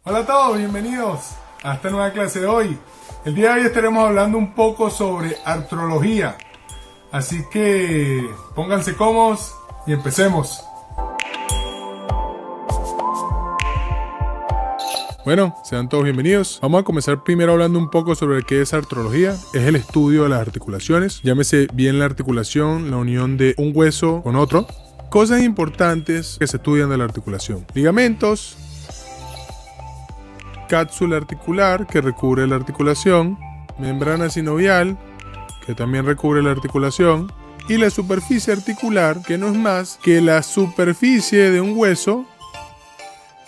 Hola a todos, bienvenidos a esta nueva clase de hoy. El día de hoy estaremos hablando un poco sobre artrología. Así que pónganse cómodos y empecemos. Bueno, sean todos bienvenidos. Vamos a comenzar primero hablando un poco sobre qué es artrología. Es el estudio de las articulaciones. Llámese bien la articulación, la unión de un hueso con otro. Cosas importantes que se estudian de la articulación: ligamentos, cápsula articular que recubre la articulación, membrana sinovial que también recubre la articulación y la superficie articular, que no es más que la superficie de un hueso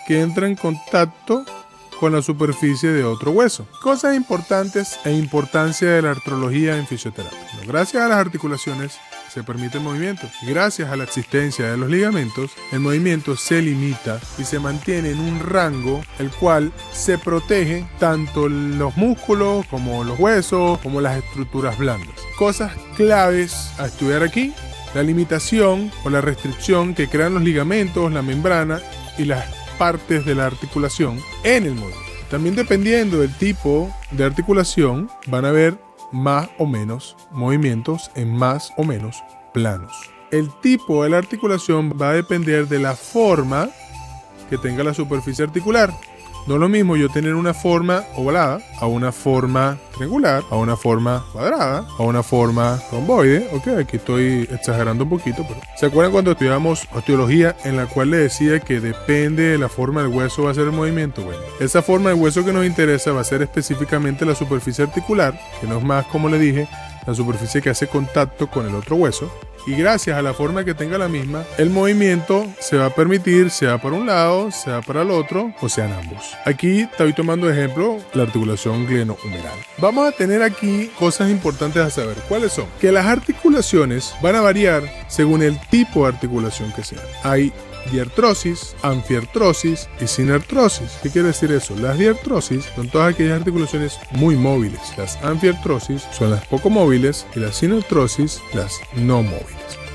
que entra en contacto con la superficie de otro hueso. Cosas importantes e importancia de la artrología en fisioterapia. Gracias a las articulaciones se permite el movimiento. Gracias a la existencia de los ligamentos, el movimiento se limita y se mantiene en un rango el cual se protege tanto los músculos como los huesos como las estructuras blandas. Cosas claves a estudiar aquí: la limitación o la restricción que crean los ligamentos, la membrana y las partes de la articulación en el movimiento. También, dependiendo del tipo de articulación, van a haber más o menos movimientos en más o menos planos. El tipo de la articulación va a depender de la forma que tenga la superficie articular. No es lo mismo yo tener una forma ovalada a una forma triangular, a una forma cuadrada, a una forma romboide. Ok, aquí estoy exagerando un poquito, pero ¿se acuerdan cuando estudiamos osteología, en la cual le decía que depende de la forma del hueso va a ser el movimiento? Bueno, esa forma del hueso que nos interesa va a ser específicamente la superficie articular, que no es más, como le dije, la superficie que hace contacto con el otro hueso. Y gracias a la forma que tenga la misma, el movimiento se va a permitir, sea para un lado, sea para el otro, o sean ambos. Aquí estoy tomando de ejemplo la articulación glenohumeral. Vamos a tener aquí cosas importantes a saber. ¿Cuáles son? Que las articulaciones van a variar según el tipo de articulación que sea. Hay diartrosis, anfiartrosis y sinartrosis. ¿Qué quiere decir eso? Las diartrosis son todas aquellas articulaciones muy móviles. Las anfiartrosis son las poco móviles y las sinartrosis las no móviles.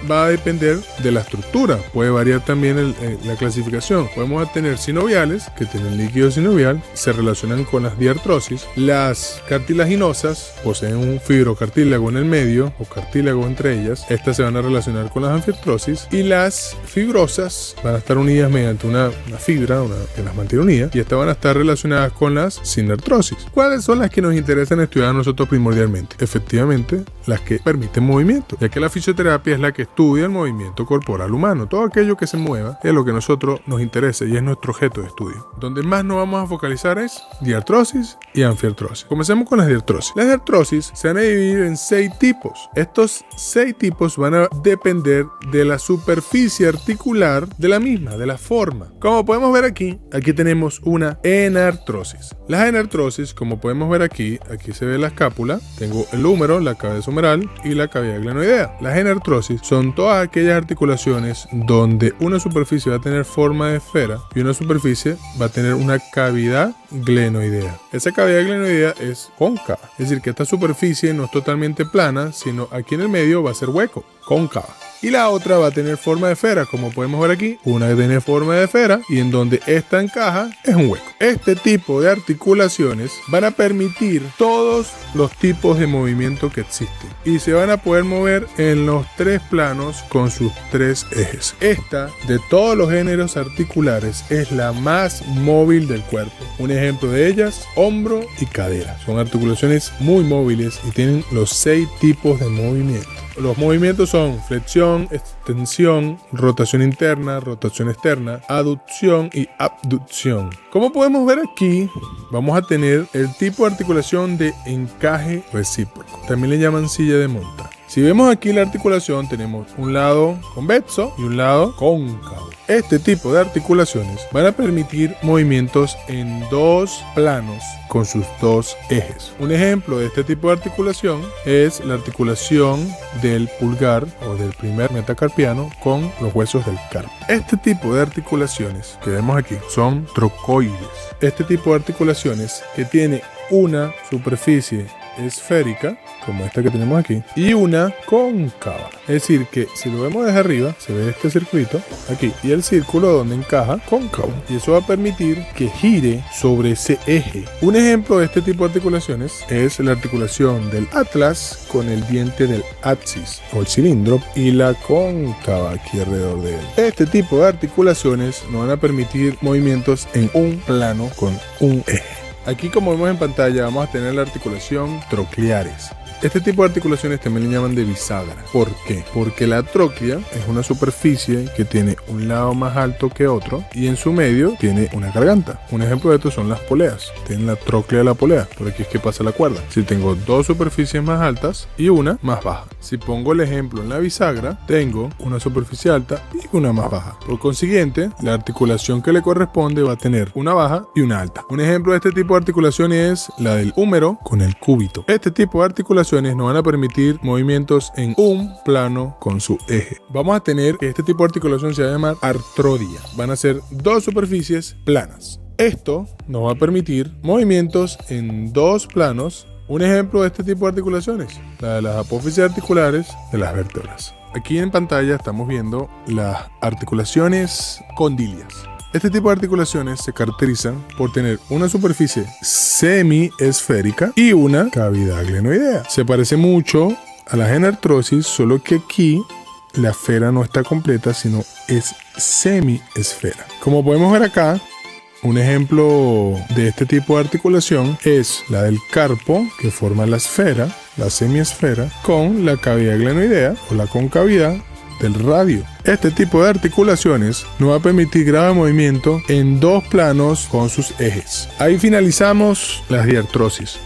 Va a depender de la estructura. Puede variar también la clasificación. Podemos tener sinoviales, que tienen líquido sinovial, se relacionan con las diartrosis. Las cartilaginosas poseen un fibrocartílago en el medio o cartílago entre ellas. Estas se van a relacionar con las anfiartrosis. Y las fibrosas van a estar unidas mediante una fibra que las mantiene unidas. Y estas van a estar relacionadas con las sinartrosis. ¿Cuáles son las que nos interesan estudiar a nosotros primordialmente? Efectivamente, las que permiten movimiento, ya que la fisioterapia es la que estudia el movimiento corporal humano. Todo aquello que se mueva es lo que a nosotros nos interesa y es nuestro objeto de estudio. Donde más nos vamos a focalizar es diartrosis y anfiartrosis. Comencemos con las diartrosis. Las diartrosis se van a dividir en 6 tipos. Estos 6 tipos van a depender de la superficie articular de la misma, de la forma. Como podemos ver aquí tenemos una enartrosis. Las enartrosis, como podemos ver aquí se ve la escápula, tengo el húmero, la cabeza humeral y la cavidad glenoidea. Las enartrosis son todas aquellas articulaciones donde una superficie va a tener forma de esfera y una superficie va a tener una cavidad glenoidea. Esa cavidad glenoidea es cóncava, es decir, que esta superficie no es totalmente plana, sino aquí en el medio va a ser hueco, cóncava. Y la otra va a tener forma de esfera, como podemos ver aquí, una que tiene forma de esfera y en donde esta encaja es un hueco. Este tipo de articulaciones van a permitir todos los tipos de movimiento que existen y se van a poder mover en los 3 planos con sus 3 ejes. Esta, de todos los géneros articulares, es la más móvil del cuerpo. Un ejemplo de ellas: hombro y cadera. Son articulaciones muy móviles y tienen los 6 tipos de movimiento. Los movimientos son flexión, extensión, rotación interna, rotación externa, aducción y abducción. Como podemos ver aquí, vamos a tener el tipo de articulación de encaje recíproco. También le llaman silla de monta. Si vemos aquí la articulación, tenemos un lado convexo y un lado cóncavo. Este tipo de articulaciones van a permitir movimientos en 2 planos con sus 2 ejes. Un ejemplo de este tipo de articulación es la articulación del pulgar o del primer metacarpiano con los huesos del carpo. Este tipo de articulaciones que vemos aquí son trocoides. Este tipo de articulaciones que tiene una superficie esférica, como esta que tenemos aquí, y una cóncava. Es decir, que si lo vemos desde arriba, se ve este circuito aquí y el círculo donde encaja cóncavo. Y eso va a permitir que gire sobre ese eje. Un ejemplo de este tipo de articulaciones es la articulación del atlas con el diente del axis o el cilindro y la cóncava aquí alrededor de él. Este tipo de articulaciones nos van a permitir movimientos en un plano con un eje. Aquí, como vemos en pantalla, vamos a tener la articulación trocleares. Este tipo de articulaciones también le llaman de bisagra. ¿Por qué? Porque la tróclea es una superficie que tiene un lado más alto que otro y en su medio tiene una garganta. Un ejemplo de esto son las poleas. Tienen la tróclea de la polea. Por aquí es que pasa la cuerda. Si tengo dos superficies más altas y una más baja. Si pongo el ejemplo en la bisagra, tengo una superficie alta y una más baja. Por consiguiente, la articulación que le corresponde va a tener una baja y una alta. Un ejemplo de este tipo de articulación es la del húmero con el cúbito. Este tipo de articulación nos van a permitir movimientos en un plano con su eje. Vamos a tener que este tipo de articulación se va a llamar artrodia. Van a ser dos superficies planas. Esto nos va a permitir movimientos en dos planos. Un ejemplo de este tipo de articulaciones, la de las apófisis articulares de las vértebras. Aquí en pantalla estamos viendo las articulaciones condilias. Este tipo de articulaciones se caracterizan por tener una superficie semiesférica y una cavidad glenoidea. Se parece mucho a la genartrosis, solo que aquí la esfera no está completa, sino es semiesfera. Como podemos ver acá, un ejemplo de este tipo de articulación es la del carpo, que forma la esfera, la semiesfera, con la cavidad glenoidea o la concavidad del radio. Este tipo de articulaciones nos va a permitir grado de movimiento en dos planos con sus ejes. Ahí finalizamos las diartrosis.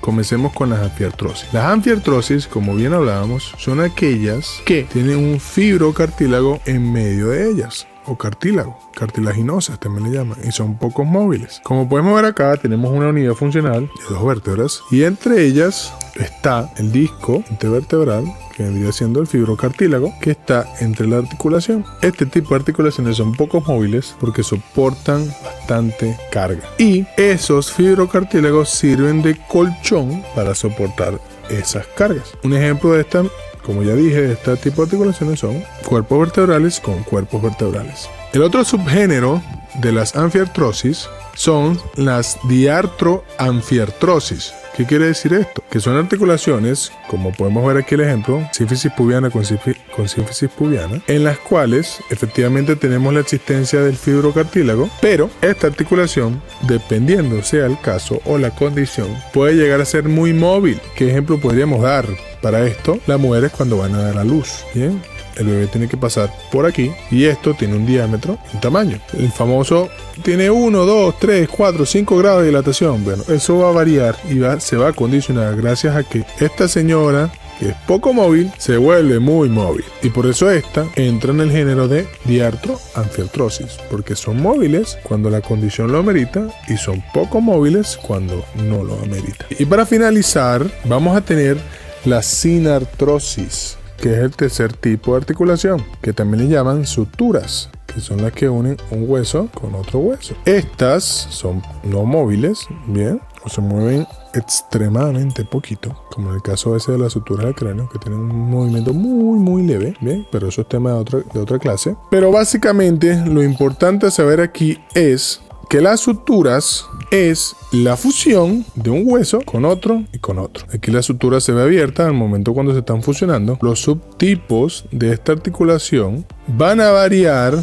Comencemos con las anfiartrosis. Las anfiartrosis, como bien hablábamos, son aquellas que tienen un fibrocartílago en medio de ellas, o cartílago, cartilaginosas también le llaman, y son pocos móviles. Como podemos ver acá, tenemos una unidad funcional de dos vértebras, y entre ellas está el disco intervertebral, que vendría siendo el fibrocartílago, que está entre la articulación. Este tipo de articulaciones son pocos móviles porque soportan bastante carga. Y esos fibrocartílagos sirven de colchón para soportar esas cargas. Un ejemplo de esta, como ya dije, de este tipo de articulaciones son cuerpos vertebrales con cuerpos vertebrales. El otro subgénero de las anfiartrosis son las diartroanfiartrosis. ¿Qué quiere decir esto? Que son articulaciones, como podemos ver aquí el ejemplo, sínfisis pubiana con sínfisis pubiana, en las cuales efectivamente tenemos la existencia del fibrocartílago, pero esta articulación, dependiendo sea el caso o la condición, puede llegar a ser muy móvil. ¿Qué ejemplo podríamos dar para esto? Las mujeres cuando van a dar a luz, ¿bien? El bebé tiene que pasar por aquí y esto tiene un diámetro, un tamaño. El famoso tiene 1, 2, 3, 4, 5 grados de dilatación. Bueno, eso va a variar y se va a condicionar gracias a que esta señora, que es poco móvil, se vuelve muy móvil. Y por eso esta entra en el género de diartroanfiartrosis, porque son móviles cuando la condición lo amerita y son poco móviles cuando no lo amerita. Y para finalizar, vamos a tener la sinartrosis, que es el tercer tipo de articulación, que también le llaman suturas, que son las que unen un hueso con otro hueso. Estas son no móviles, bien, o se mueven extremadamente poquito, como en el caso ese de las suturas del cráneo, que tienen un movimiento muy leve, bien, pero eso es tema de otra clase. Pero básicamente lo importante a saber aquí es que las suturas es la fusión de un hueso con otro y con otro. Aquí la sutura se ve abierta al momento cuando se están fusionando. Los subtipos de esta articulación van a variar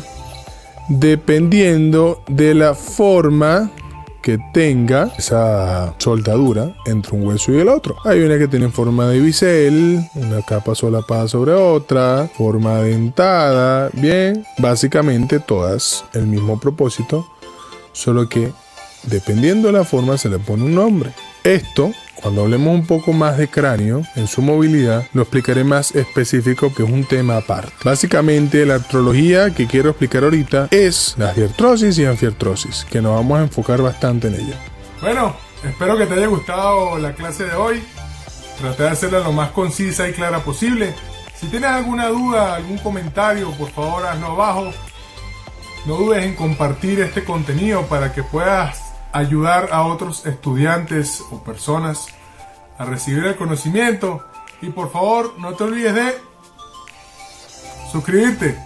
dependiendo de la forma que tenga esa soldadura entre un hueso y el otro. Hay una que tiene forma de bisel, una capa solapada sobre otra, forma dentada, bien, básicamente todas el mismo propósito, solo que dependiendo de la forma se le pone un nombre. Esto, cuando hablemos un poco más de cráneo, en su movilidad, lo explicaré más específico, que es un tema aparte. Básicamente, la artrología que quiero explicar ahorita es la diartrosis y anfiartrosis, que nos vamos a enfocar bastante en ella. Bueno, espero que te haya gustado la clase de hoy. Traté de hacerla lo más concisa y clara posible. Si tienes alguna duda, algún comentario, por favor hazlo abajo. No dudes en compartir este contenido para que puedas ayudar a otros estudiantes o personas a recibir el conocimiento. Y por favor, no te olvides de suscribirte.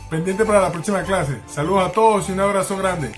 Pendiente para la próxima clase. Saludos a todos y un abrazo grande.